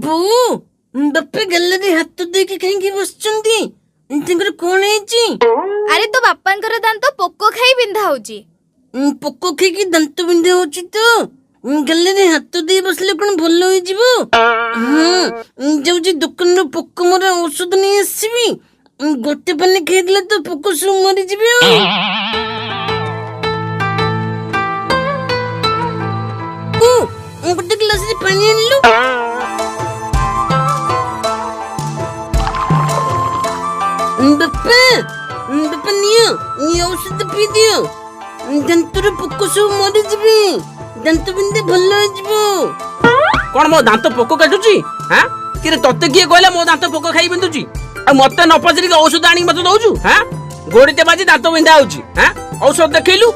ବୋଉ ବାପା ଗଲେରେ ହାତ ଦେଇକି କାହିଁକି ବସିଛନ୍ତି? ତାଙ୍କର କଣ ହେଇଛି? ଆରେ ତୋ ବାପାଙ୍କର ଦାନ୍ତ ପୋକ ଖାଇ ବିନ୍ଧା ହଉଛି। ପୋକ ଖାଇକି ଦାନ୍ତ ବିନ୍ଧା ହଉଛି ତ ଗଲେରେ ହାତ ଦେଇ ବସିଲେ କଣ ଭଲ ହେଇଯିବ? ହଁ ଯାଉଛି ଦୋକାନରୁ ପୋକ ମରା ଔଷଧ ନେଇ ଆସିବି। ଗୋଟେ ପାନି ଖାଇଦେଲେ ତ ପୋକ ସବୁ ମରିଯିବେ। ଗୋଟେ ଗ୍ଲାସରେ ପାଣି ଆଣିଲୁ। ବାପା ବାପା ନିଅ ଔଷଧ ପିଇ ଦିଅ। ଦାନ୍ତର ପୋକ ସବୁ ମରିଯିବେ। ଦାନ୍ତ ବିନ୍ଧା ଭଲ ହେଇଯିବ। କଣ ମୋ ଦାନ୍ତ ପୋକ କାଟୁଛି? ହାଁ କିରେ ତତେ କିଏ କହିଲା ମୋ ଦାନ୍ତ ପୋକ ଖାଇ ବିନ୍ଧୁଛି? ଆଉ ମତେ ନ ପଚାରିକି ଔଷଧ ଆଣିକି ମତେ ଦଉଛୁ? ହାଁ ଗୋଡିତେ ବାଜି ଦାନ୍ତ ବିନ୍ଧା ହଉଛି। ହାଁ ଔଷଧ ଦେଖେଇଲୁ।